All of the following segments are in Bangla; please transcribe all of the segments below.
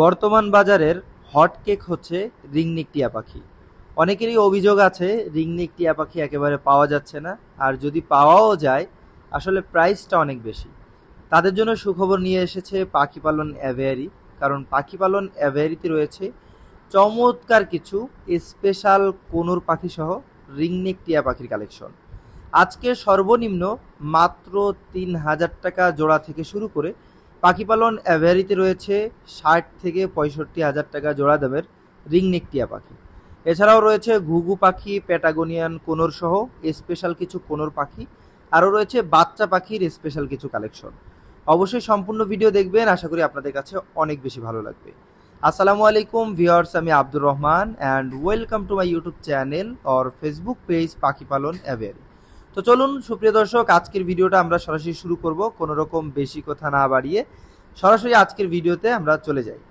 বর্তমান বাজারের হট কেক হচ্ছে রিংনেক টিয়া পাখি। অনেকেরই অভিযোগ আছে রিংনেক টিয়া পাখি একেবারে পাওয়া যাচ্ছে না, আর যদি পাওয়াও যায় আসলে প্রাইসটা অনেক বেশি। তাদের জন্য সুখবর নিয়ে এসেছে পাখি পালন অ্যাভিয়ারি। কারণ পাখি পালন অ্যাভিয়ারিতে রয়েছে চমৎকার কিছু স্পেশাল কোনুর পাখি সহ রিংনেক টিয়া পাখির কালেকশন। আজকে সর্বনিম্ন মাত্র ৩,০০০ টাকা জোড়া থেকে শুরু করে পাখি পালন অ্যাভিয়ারিতে রয়েছে ৬০ থেকে ৬৫,০০০ টাকা জোড়া দামের রিংনেক টিয়া পাখি। এছাড়াও রয়েছে ঘুঘু পাখি, প্যাটাগোনিয়ান কোনোর সহ স্পেশাল কিছু কোনোর পাখি, আরও রয়েছে বাচ্চা পাখির স্পেশাল কিছু কালেকশন। অবশ্যই সম্পূর্ণ ভিডিও দেখবেন, আশা করি আপনাদের কাছে অনেক বেশি ভালো লাগবে। আসসালামু আলাইকুম ভিউয়ার্স, আমি Abdur Rahman and welcome to my YouTube channel or Facebook page পাখি পালন অ্যাভিয়ারি। তো চলুন সুপ্রিয় দর্শক, আজকের ভিডিওটা আমরা সরাসরি শুরু করব। কোনো রকম বেশি কথা না বাড়িয়ে সরাসরি আজকের ভিডিওতে আমরা চলে যাই।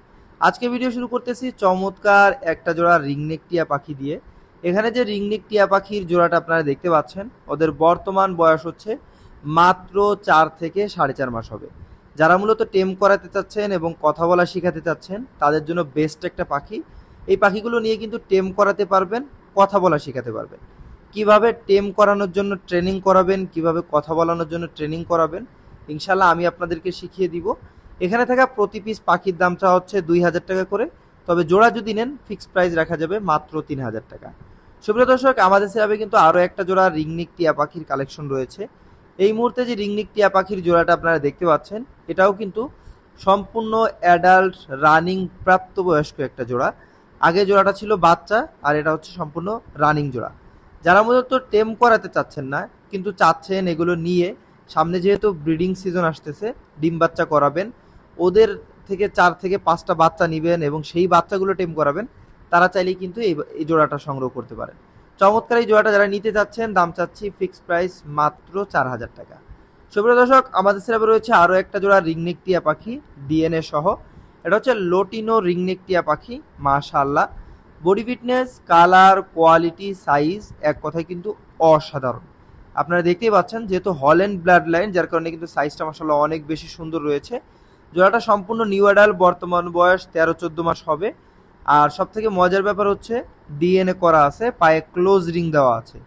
আজকে ভিডিও শুরু করতেছি চমৎকার একটা জোড়া রিংনেক টিয়া পাখি দিয়ে। এখানে যে রিংনেক টিয়া পাখির জোড়াটা আপনারা দেখতে পাচ্ছেন, ওদের বর্তমান বয়স হচ্ছে মাত্র 4 থেকে 4.5 মাস হবে। যারা মূলত টেম করাতে চাচ্ছেন এবং কথা বলা শেখাতে চাচ্ছেন তাদের জন্য বেস্ট একটা পাখি। এই পাখিগুলো নিয়ে কিন্তু টেম করাতে পারবেন, কথা বলা শেখাতে পারবেন। কিভাবে টেম করানোর জন্য ট্রেনিং করাবেন, কিভাবে কথা বলানোর জন্য ট্রেনিং করাবেন, ইনশাল্লাহ আমি আপনাদেরকে শিখিয়ে দিব। এখানে থাকা প্রতি পিস পাখির দাম চাওয়া হচ্ছে 2,000 টাকা করে, তবে জোড়া যদি নেন ফিক্সড প্রাইস রাখা যাবে মাত্র 3,000 টাকা। সুপ্রিয় দর্শক, আমাদের সেভাবে কিন্তু আরও একটা জোড়া রিংনেক টিয়া পাখির কালেকশন রয়েছে। এই মুহূর্তে যে রিংনেক টিয়া পাখির জোড়াটা আপনারা দেখতে পাচ্ছেন, এটাও কিন্তু সম্পূর্ণ অ্যাডাল্ট রানিং প্রাপ্তবয়স্ক একটা জোড়া। আগে জোড়াটা ছিল বাচ্চা, আর এটা হচ্ছে সম্পূর্ণ রানিং জোড়া। যারা মূলত টেম করাতে চাচ্ছেন না কিন্তু চাচ্ছেন এগুলো নিয়ে সামনে যেহেতু ব্রিডিং সিজন আসতেছে ডিম বাচ্চা করাবেন, ওদের থেকে 4 থেকে 5টা বাচ্চা নেবেন এবং সেই বাচ্চাগুলো টেম করাবেন, তারা চাইলেই কিন্তু এই জোড়াটা সংগ্রহ করতে পারেন। চমৎকার এই জোড়াটা যারা নিতে চাচ্ছেন দাম চাচ্ছি ফিক্সড প্রাইস মাত্র 4,000 টাকা। সুপ্রিয় দর্শক, আমাদের সেরাবে রয়েছে আরও একটা জোড়া রিংনেক টিয়া পাখি ডিএনএ সহ। এটা হচ্ছে লোটিনো রিংনেক টিয়া পাখি। মাশাআল্লাহ, body fitness, colour, quality, size এক কথায় কিন্তু অসাধারণ। আপনারা দেখতেই পাচ্ছেন যেহেতু হল্যান্ড ব্লাড লাইন, যার কারণে কিন্তু সাইজটা মাশাআল্লাহ অনেক বেশি সুন্দর রয়েছে। জোড়াটা সম্পূর্ণ নিউ অ্যাডাল্ট, বর্তমান বয়স 13-14 মাস হবে। আর সব থেকে মজার ব্যাপার হচ্ছে ডিএনএ করা আছে, পায়ে ক্লোজ রিং দেওয়া আছে।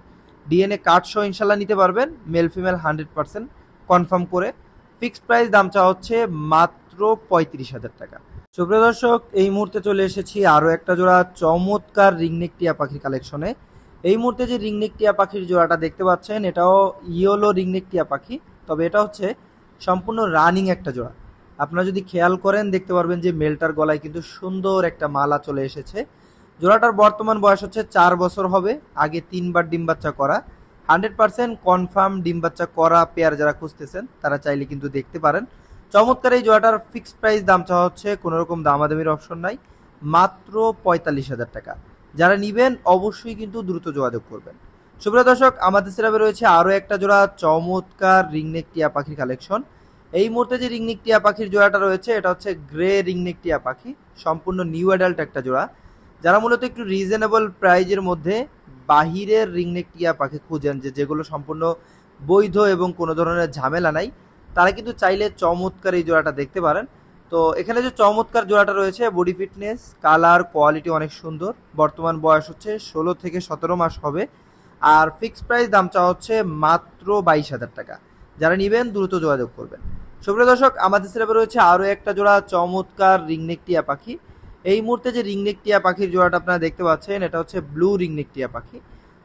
ডিএনএ কার্ড সহ ইনশাল্লাহ নিতে পারবেন, মেল ফিমেল 100% কনফার্ম করে। ফিক্সড প্রাইস দাম চাওয়া হচ্ছে মাত্র 35,000 টাকা। সুপ্রিয় দর্শক, এই মুহূর্তে চলে এসেছি আরও একটা জোড়া চমৎকার রিংনেক টিয়া পাখির কালেকশনে। এই মুহূর্তে যে রিংনেক টিয়া পাখির জোড়াটা দেখতে পাচ্ছেন, এটাও ইয়েলো রিংনেক টিয়া পাখি, তবে এটা হচ্ছে সম্পূর্ণ রানিং একটা জোড়া। আপনারা যদি খেয়াল করেন দেখতে পারবেন যে মেলটার গলায় কিন্তু সুন্দর একটা মালা চলে এসেছে। জোড়াটার বর্তমান বয়স হচ্ছে 4 বছর হবে। আগে 3বার ডিম বাচ্চা করা, 100% কনফার্ম ডিম বাচ্চা করা পেয়ার যারা খুঁজতেছেন তারা চাইলে কিন্তু দেখতে পারেন। চমৎকার এই জোড়াটার ফিক্সড প্রাইস দাম চাওয়া হচ্ছে, কোনো রকম দামাদামির অপশন নাই, মাত্র 45,000 টাকা। যারা নিবেন অবশ্যই কিন্তু দ্রুত যোগাযোগ করবেন। সুপ্রিয় দর্শক, আমাদের সেরাবে রয়েছে আরও একটা জোড়া চমৎকার রিংনেক টিয়া পাখির কালেকশন। এই মুহূর্তে যে রিংনেক টিয়া পাখির জোড়াটা রয়েছে এটা হচ্ছে গ্রে রিংনেক টিয়া পাখি, সম্পূর্ণ নিউ অ্যাডাল্ট একটা জোড়া। যারা মূলত একটু রিজনেবল প্রাইজের মধ্যে বাহিরের রিংনেক টিয়া পাখি খুঁজেন, যেগুলো সম্পূর্ণ বৈধ এবং কোনো ধরনের ঝামেলা নাই, তারা কিন্তু চাইলে চমৎকার এই জোড়াটা দেখতে পারেন। তো এখানে যে চমৎকার জোড়াটা রয়েছে, বডি ফিটনেস, কালার, কোয়ালিটি অনেক সুন্দর। বর্তমান বয়স হচ্ছে 16 থেকে 17 মাস হবে। আর ফিক্সড প্রাইস দাম চাওয়া হচ্ছে মাত্র 22,000 টাকা। যারা নেবেন দ্রুত যোগাযোগ করবেন। সুপ্রিয় দর্শক, আমাদের সেরাবে রয়েছে আরও একটা জোড়া চমৎকার রিংনেক টিয়া পাখি। এই মুহূর্তে যে রিংনেক টিয়া পাখির জোড়াটা আপনারা দেখতে পাচ্ছেন, এটা হচ্ছে ব্লু রিংনেক টিয়া পাখি।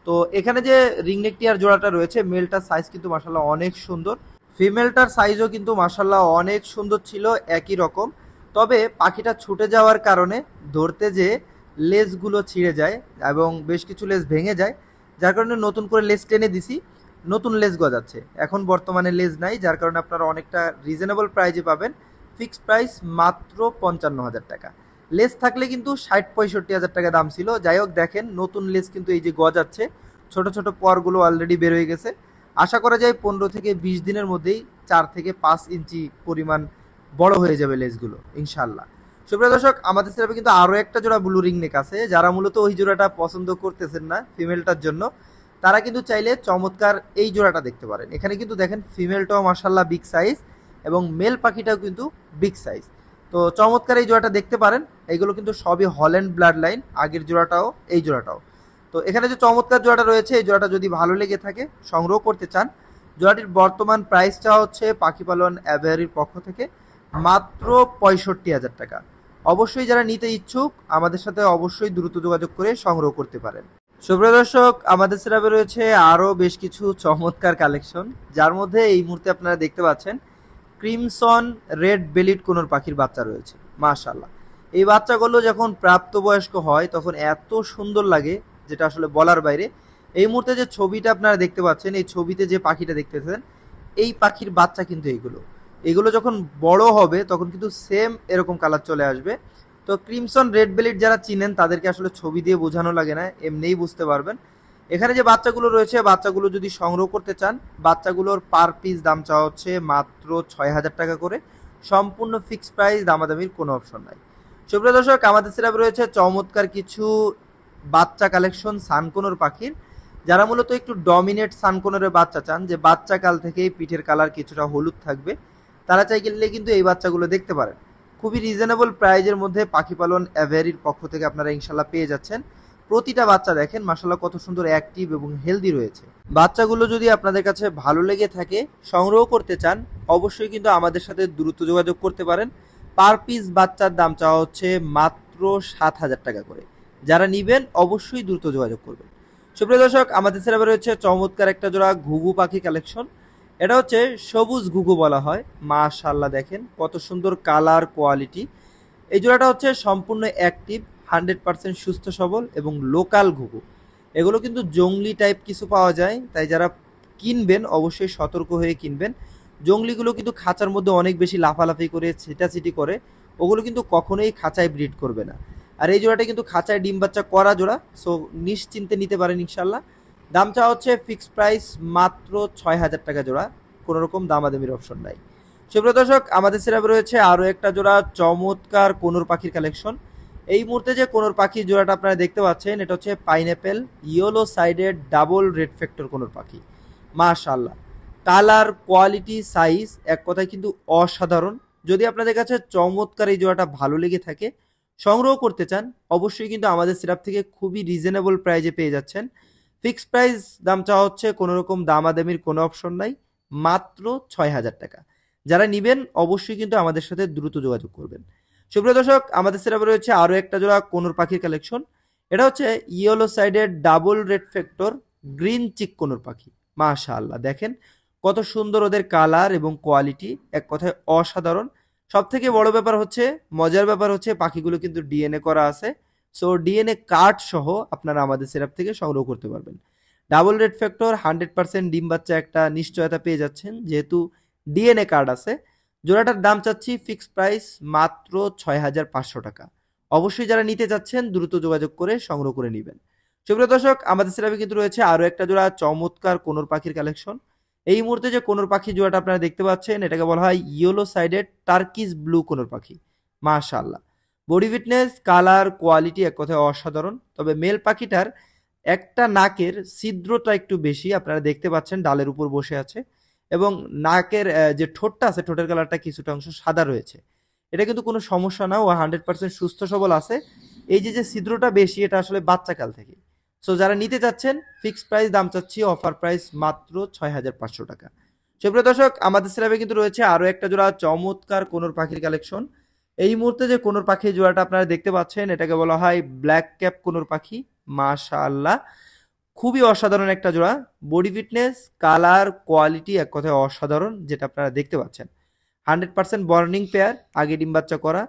তো এখানে যে রিংনেক টিয়ার জোড়াটা রয়েছে, মেলটার সাইজ কিন্তু মাশাআল্লাহ অনেক সুন্দর, ফিমেলটার সাইজও কিন্তু মাশাআল্লাহ অনেক সুন্দর ছিল, একই রকম। তবে পাখিটা ছুটে যাওয়ার কারণে ধরতে যে লেজগুলো ছিঁড়ে যায় এবং বেশ কিছু লেজ ভেঙে যায়, যার কারণে নতুন করে লেজ টেনে দিছি, নতুন লেজ গজাচ্ছে। এখন বর্তমানে লেজ নাই, যার কারণে আপনারা অনেকটা রিজনেবল প্রাইজে পাবেন। ফিক্সড প্রাইস মাত্র 55,000 টাকা। লেজ থাকলে কিন্তু 60-65,000 টাকা দাম ছিল। যাই হোক, দেখেন নতুন লেজ কিন্তু এই যে গজাচ্ছে, ছোট ছোট পরগুলো অলরেডি বের হয়ে গেছে। আশা করা যায় 15 থেকে 20 দিনের মধ্যেই 4 থেকে 5 ইঞ্চি পরিমাণ বড় হয়ে যাবে লেজগুলো ইনশাল্লাহ। সুপ্রিয় দর্শক, আমাদের সেরাবে কিন্তু আরও একটা জোড়া ব্লু রিংনেক আছে। যারা মূলত ওই জোড়াটা পছন্দ করতেছেন না ফিমেলটার জন্য, তারা কিন্তু চাইলে চমৎকার এই জোড়াটা দেখতে পারেন। এখানে কিন্তু দেখেন ফিমেলটাও মাশাআল্লাহ বিগ সাইজ এবং মেল পাখিটাও কিন্তু বিগ সাইজ। তো চমৎকার এই জোড়াটা দেখতে পারেন, এইগুলো কিন্তু সবই হল্যান্ড ব্লাড লাইন, আগের জোড়াটাও এই জোড়াটাও। তো এখানে যে চমৎকার জোড়াটা রয়েছে, এই জোড়াটা যদি ভালো লেগে থাকে, সংগ্রহ করতে চান, জোড়াটির বর্তমান প্রাইসটা হচ্ছে পাখি পালন অ্যাভিয়ারির পক্ষ থেকে মাত্র 65,000 টাকা। অবশ্যই যারা নিতে ইচ্ছুক আমাদের সাথে অবশ্যই দ্রুত যোগাযোগ করে সংগ্রহ করতে পারেন। সুপ্রিয় দর্শক, আমাদের সেরাপে রয়েছে আরও বেশ কিছু চমৎকার কালেকশন, যার মধ্যে এই মুহূর্তে আপনারা দেখতে পাচ্ছেন ক্রিমসন রেড বেলিড কোনোর পাখির বাচ্চা রয়েছে। মাশাআল্লাহ, এই বাচ্চাগুলো যখন প্রাপ্তবয়স্ক হয় তখন এত সুন্দর লাগে যেটা আসলে বলার বাইরে। এই মুহূর্তে যে ছবিটা আপনারা দেখতে পাচ্ছেন, এই ছবিতে যে পাখিটা দেখতেছেন, এই পাখির বাচ্চা কিন্তু এগুলো যখন বড় হবে তখন কিন্তু সেম এরকম কালার চলে আসবে। তো ক্রিমসন রেড বেলিড যারা চিনেন তাদেরকে আসলে ছবি দিয়ে বোঝানো লাগে না, এমনিই বুঝতে পারবেন। এখানে যে বাচ্চাগুলো রয়েছে, বাচ্চাগুলো যদি সংগ্রহ করতে চান, বাচ্চাগুলোর পার পিস দাম চাওয়া হচ্ছে মাত্র 6,000 টাকা করে, সম্পূর্ণ ফিক্সড প্রাইস, দামাদামির কোনো অপশন নাই। সুপ্রিয় দর্শক, আমাদের সেরাপে রয়েছে চমৎকার কিছু বাচ্চা কালেকশন সানকোনোর পাখির। যারা মূলত একটু ডমিনেট সানকোনোরের বাচ্চা চান, যে বাচ্চা কাল থেকেই পিঠের কালার কিছুটা হলুদ থাকবে, তারা চাইলে কিন্তু এই বাচ্চাগুলো দেখতে পারেন। খুবই রিজনেবল প্রাইজের মধ্যে পাখি পালন অ্যাভিয়ারির পক্ষ থেকে আপনারা ইনশাল্লাহ পেয়ে যাচ্ছেন। প্রতিটা বাচ্চা দেখেন মাশাআল্লাহ কত সুন্দর অ্যাক্টিভ এবং হেলদি রয়েছে। বাচ্চাগুলো যদি আপনাদের কাছে ভালো লেগে থাকে, সংগ্রহ করতে চান, অবশ্যই কিন্তু আমাদের সাথে দ্রুত যোগাযোগ করতে পারেন। পার পিস বাচ্চার দাম চাওয়া হচ্ছে মাত্র 7,000 টাকা করে। যারা নিবেন অবশ্যই দ্রুত যোগাযোগ করবেন। সুপ্রিয় দর্শক, আমাদের সেরাপে রয়েছে চমৎকার একটা জোড়া ঘুঘু পাখি কালেকশন। এটা হচ্ছে সবুজ ঘুঘু বলা হয়। মাশাআল্লাহ, দেখেন কত সুন্দর কালার কোয়ালিটি। এই জোড়াটা হচ্ছে সম্পূর্ণ অ্যাক্টিভ, 100% সুস্থ সবল এবং লোকাল ঘুঘু। এগুলো কিন্তু জংলি টাইপ কিছু পাওয়া যায়, তাই যারা কিনবেন অবশ্যই সতর্ক হয়ে কিনবেন। জংলিগুলো কিন্তু খাঁচার মধ্যে অনেক বেশি লাফালাফি করে, ছিটাছিটি করে, ওগুলো কিন্তু কখনোই খাঁচায় ব্রিড করবে না। আর এই জোড়াটা কিন্তু খাঁচায় ডিম বাচ্চা করা জোড়া, সো নিশ্চিন্তে নিতে পারেন ইনশাল্লাহ। দাম চাওয়া হচ্ছে ফিক্সড প্রাইস মাত্র 6,000 টাকা জোড়া, কোনো রকম দামাদামির অপশন নাই। সুপ্রিয় দর্শক, আমাদের সেরাপে রয়েছে আরও একটা জোড়া চমৎকার কোনোর পাখির কালেকশন। এই মুহূর্তে যে কোনোর পাখির জোড়াটা আপনারা দেখতে পাচ্ছেন, এটা হচ্ছে pineapple yellow sided double red factor conure পাখি। মাশাআল্লাহ, কালার কোয়ালিটি সাইজ এক কথায় কিন্তু অসাধারণ। যদি আপনাদের কাছে চমৎকার এই জোড়াটা ভালো লেগে থাকে, সংগ্রহ করতে চান, অবশ্যই কিন্তু আমাদের সিরাপ থেকে খুবই রিজনেবল প্রাইজে পেয়ে যাচ্ছেন। ফিক্সড প্রাইস দাম চাওয়া হচ্ছে, কোনো রকম দামাদামির কোনো অপশন নাই, মাত্র 6,000 টাকা। যারা নিবেন অবশ্যই কিন্তু আমাদের সাথে দ্রুত যোগাযোগ করবেন। সুপ্রিয় দর্শক, আমাদের সেরাপে রয়েছে আরও একটা জোড়া কোনোর পাখির কালেকশন। এটা হচ্ছে ইয়েলো সাইডের double red factor green cheek conure পাখি। মাশাআল্লাহ, দেখেন কত সুন্দর ওদের কালার এবং কোয়ালিটি, এক কথায় অসাধারণ। সব থেকে বড় ব্যাপার হচ্ছে, মজার ব্যাপার হচ্ছে, পাখিগুলো কিন্তু ডিএনএ করা আছে। সো ডিএনএ কার্ড সহ আপনারা আমাদের সেরাপ থেকে সংগ্রহ করতে পারবেন। ডাবল রেড ফ্যাক্টর 100% ডিম বাচ্চা একটা নিশ্চয়তা পেয়ে যাচ্ছেন, যেহেতু ডিএনএ কার্ড আছে। জোড়াটার দাম চাচ্ছি ফিক্সড প্রাইস মাত্র 6,500 টাকা। অবশ্যই যারা নিতে চাচ্ছেন দ্রুত যোগাযোগ করে সংগ্রহ করে নেবেন। সুপ্রিয় দর্শক, আমাদের সেরাপে কিন্তু রয়েছে আরও একটা জোড়া চমৎকার কোনোর পাখির কালেকশন। এই মুহূর্তে যে কোনোর পাখি জোড়াটা আপনারা দেখতে পাচ্ছেন, এটাকে বলা হয় ইয়েলো সাইডেড টার্কিস ব্লু কোনোর পাখি। মাশাআল্লাহ, বডি ফিটনেস, কালার, কোয়ালিটি এক কথায় অসাধারণ। তবে মেল পাখিটার একটা নাকের ছিদ্রটা একটু বেশি, আপনারা দেখতে পাচ্ছেন ডালের উপর বসে আছে, এবং নাকের যে ঠোঁটটা আছে, ঠোঁটের কালারটা কিছুটা অংশ সাদা রয়েছে। এটা কিন্তু কোনো সমস্যা না, ও 100% সুস্থ সবল আছে। এই যে ছিদ্রটা বেশি, এটা আসলে বাচ্চাকাল থেকে। সো যারা নিতে চাচ্ছেন, ফিক্সড প্রাইস দাম চাচ্ছি, অফার প্রাইস মাত্র 6,500 টাকা। সুপ্রিয় দর্শক, আমাদের সেরাপে কিন্তু রয়েছে আরও একটা জোড়া চমৎকার কোনোর পাখির কালেকশন। এই মুহূর্তে যে কোনোর পাখির জোড়াটা আপনারা দেখতে পাচ্ছেন, এটাকে বলা হয় ব্ল্যাক ক্যাপ কোনোর পাখি। মাশাআল্লাহ, খুবই অসাধারণ একটা জোড়া। বডি ফিটনেস, কালার, কোয়ালিটি এক কথায় অসাধারণ, যেটা আপনারা দেখতে পাচ্ছেন। 100% বর্নিং পেয়ার, আগে ডিম বাচ্চা করা।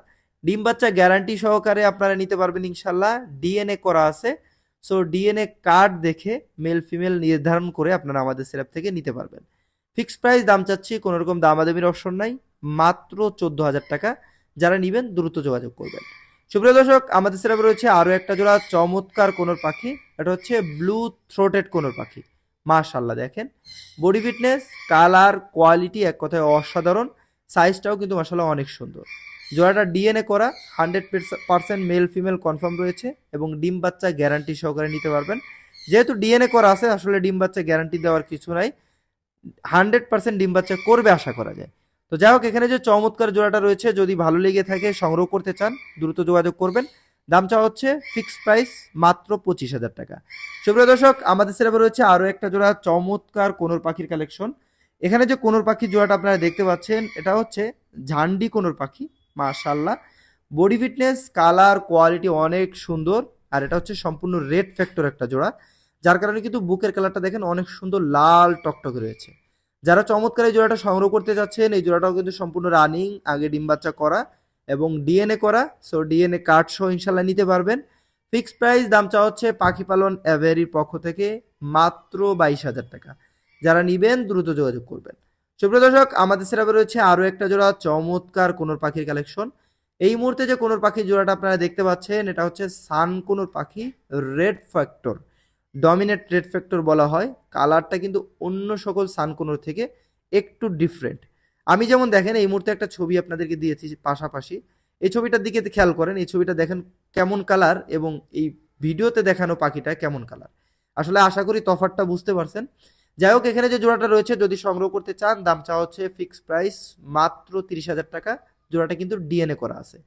ডিম বাচ্চা গ্যারান্টি সহকারে আপনারা নিতে পারবেন ইনশাল্লাহ। ডিএনএ করা আছে, সো ডিএনএ কার্ড দেখে মেল ফিমেল নির্ধারণ করে আপনারা আমাদের সেরাপ থেকে নিতে পারবেন। ফিক্সড প্রাইস দাম চাচ্ছি, কোনো রকম দামাদামির অপশন নাই, মাত্র 14,000 টাকা। যারা নিবেন দ্রুত যোগাযোগ করবেন। সুপ্রিয় দর্শক, আমাদের সেরাপে রয়েছে আরও একটা জোড়া চমৎকার কোনোর পাখি। এটা হচ্ছে ব্লু থ্রোটেড কোনোর পাখি। মাশাআল্লাহ, দেখেন বডি ফিটনেস, কালার, কোয়ালিটি এক কথায় অসাধারণ। সাইজটাও কিন্তু মাশাআল্লাহ অনেক সুন্দর। জোড়াটা ডিএনএ করা, 100% মেল ফিমেল কনফার্ম রয়েছে, এবং ডিম বাচ্চা গ্যারান্টি সহকারে নিতে পারবেন। যেহেতু ডিএনএ করা আছে, আসলে ডিম বাচ্চা গ্যারান্টি দেওয়ার কিছু নাই, 100% ডিম বাচ্চা করবে আশা করা যায়। তো যাই হোক, এখানে যে চমৎকার জোড়াটা রয়েছে, যদি ভালো লেগে থাকে সংগ্রহ করতে চান দ্রুত যোগাযোগ করবেন। দাম চাওয়া হচ্ছে ফিক্সড প্রাইস মাত্র 25,000 টাকা। সুপ্রিয় দর্শক, আমাদের সেরাবে রয়েছে আরও একটা জোড়া চমৎকার কোনোর পাখির কালেকশন। এখানে যে কোনোর পাখির জোড়াটা আপনারা দেখতে পাচ্ছেন, এটা হচ্ছে ঝান্ডি কোনোর পাখি। মাশাআল্লাহ, বডি ফিটনেস, কালার, কোয়ালিটি অনেক সুন্দর। আর এটা হচ্ছে সম্পূর্ণ রেড ফ্যাক্টর একটা জোড়া, যার কারণে কিন্তু বুকের কালারটা দেখেন অনেক সুন্দর লাল টকটকে রয়েছে। যারা চমৎকার এই জোড়াটা সংগ্রহ করতে যাচ্ছেন, এই জোড়াটাও কিন্তু সম্পূর্ণ রানিং, আগে ডিম বাচ্চা করা এবং ডিএনএ করা। সো ডিএনএ কার্ড সহ ইনশাল্লাহ নিতে পারবেন। ফিক্সড প্রাইস দাম চাওয়া হচ্ছে পাখি পালন অ্যাভেরির পক্ষ থেকে মাত্র 22,000 টাকা। যারা নিবেন দ্রুত যোগাযোগ করবেন। সুপ্রিয় দর্শক, আমাদের সেরাবে রয়েছে আরও একটা জোড়া চমৎকার কোনোর পাখির কালেকশন। এই মুহূর্তে যে কোনোর পাখির জোড়াটা আপনারা দেখতে পাচ্ছেন, এটা হচ্ছে সান কোনোর পাখি red factor, dominate red factor বলা হয়। কালারটা কিন্তু অন্য সকল সান কোনোর থেকে একটু ডিফারেন্ট। আমি যেমন দেখেন এই মুহূর্তে একটা ছবি আপনাদেরকে দিয়েছি পাশাপাশি, এই ছবিটার দিকে খেয়াল করেন, এই ছবিটা দেখেন কেমন কালার এবং এই ভিডিওতে দেখানো পাখিটা কেমন কালার। আসলে আশা করি তফাৎটা বুঝতে পারছেন। যাই হোক, এখানে যে জোড়াটা রয়েছে যদি সংগ্রহ করতে চান, দাম চাওয়া হচ্ছে ফিক্সড প্রাইস মাত্র 30,000 টাকা। জোড়াটা কিন্তু ডিএনএ করা আছে।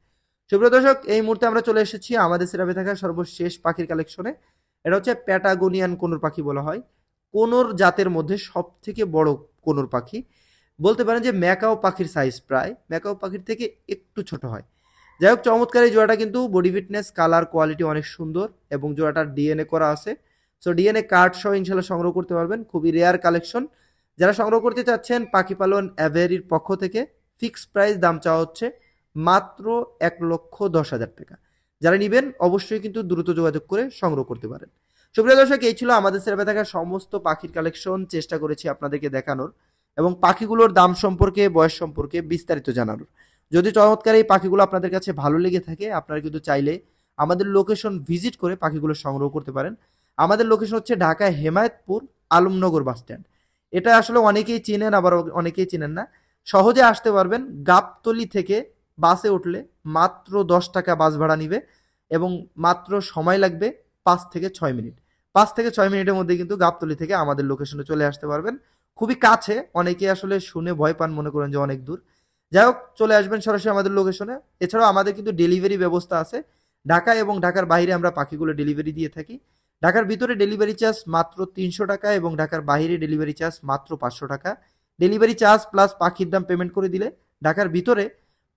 সুপ্রিয় দর্শক, এই মুহূর্তে আমরা চলে এসেছি আমাদের সেরাবে থাকা সর্বশেষ পাখির কালেকশনে। এটা হচ্ছে প্যাটাগোনিয়ান কোনোর পাখি বলা হয়। কোনোর জাতের মধ্যে সব থেকে বড় কোনোর পাখি বলতে পারেন যে ম্যাকাও পাখির সাইজ প্রায় ম্যাকাও পাখির থেকে একটু ছোট হয়। যাই হোক, চমৎকার এই জোড়াটা কিন্তু বডি ফিটনেস, কালার, কোয়ালিটি অনেক সুন্দর এবং জোড়াটার ডিএনএ করা আছে। সো ডিএনএ কার্ড সহ ইনশাল্লাহ সংগ্রহ করতে পারবেন। খুবই রেয়ার কালেকশন। যারা সংগ্রহ করতে চাচ্ছেন পাখি পালন অ্যাভেরির পক্ষ থেকে ফিক্সড প্রাইস দাম চাওয়া হচ্ছে মাত্র 1,10,000 টাকা। যারা নিবেন অবশ্যই কিন্তু দ্রুত যোগাযোগ করে সংগ্রহ করতে পারেন। সুপ্রিয় দর্শক, এই ছিল আমাদের সেরাবে থাকা সমস্ত পাখির কালেকশন। চেষ্টা করেছি আপনাদেরকে দেখানোর এবং পাখিগুলোর দাম সম্পর্কে, বয়স সম্পর্কে বিস্তারিত জানানোর। যদি চমৎকার এই পাখিগুলো আপনাদের কাছে ভালো লেগে থাকে, আপনারা কিন্তু চাইলে আমাদের লোকেশন ভিজিট করে পাখিগুলো সংগ্রহ করতে পারেন। আমাদের লোকেশন হচ্ছে ঢাকা হেমায়েতপুর আলমনগর বাস স্ট্যান্ড। এটা আসলে অনেকেই চিনেন, আবার অনেকেই চিনেন না। সহজে আসতে পারবেন। গাবতলী থেকে বাসে উঠলে মাত্র 10 টাকা বাস ভাড়া নিবে এবং মাত্র সময় লাগবে 5 থেকে 6 মিনিট। 5 থেকে 6 মিনিটের মধ্যে কিন্তু গাবতলী থেকে আমাদের লোকেশনে চলে আসতে পারবেন। খুবই কাছে, অনেকে আসলে শুনে ভয় পান, মনে করেন যে অনেক দূর। যাই হোক, চলে আসবেন সরাসরি আমাদের লোকেশনে। এছাড়াও আমাদের কিন্তু ডেলিভারি ব্যবস্থা আছে। ঢাকা এবং ঢাকার বাইরে আমরা পাখিগুলো ডেলিভারি দিয়ে থাকি। ঢাকার ভিতরে ডেলিভারি চার্জ মাত্র 300 টাকা এবং ঢাকার বাইরে ডেলিভারি চার্জ মাত্র 500 টাকা। ডেলিভারি চার্জ প্লাস পাখির দাম পেমেন্ট করে দিলে ঢাকার ভিতরে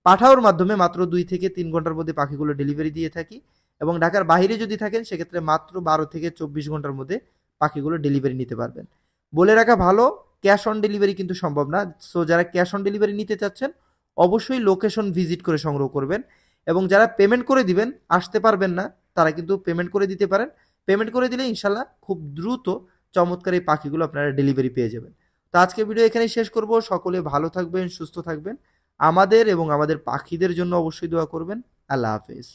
পাঠাওর মাধ্যমে মাত্র 2 থেকে 3 ঘন্টার মধ্যে পাখিগুলো ডেলিভারি দিয়ে থাকি এবং ঢাকার বাইরে যদি থাকেন সেক্ষেত্রে মাত্র 12 থেকে 24 ঘন্টার মধ্যে পাখিগুলো ডেলিভারি নিতে পারবেন। বলে রাখা ভালো, ক্যাশ অন ডেলিভারি কিন্তু সম্ভব না। সো যারা ক্যাশ অন ডেলিভারি নিতে চাচ্ছেন অবশ্যই লোকেশন ভিজিট করে সংগ্রহ করবেন এবং যারা পেমেন্ট করে দিবেন, আসতে পারবেন না, তারা কিন্তু পেমেন্ট করে দিতে পারেন। পেমেন্ট করে দিলে ইনশাল্লাহ খুব দ্রুত চমৎকার এই পাখিগুলো আপনারা ডেলিভারি পেয়ে যাবেন। তো আজকে ভিডিও এখানেই শেষ করব। সকলে ভালো থাকবেন, সুস্থ থাকবেন। আমাদের এবং আমাদের পাখিদের জন্য অবশ্যই দোয়া করবেন। আল্লাহ হাফেজ।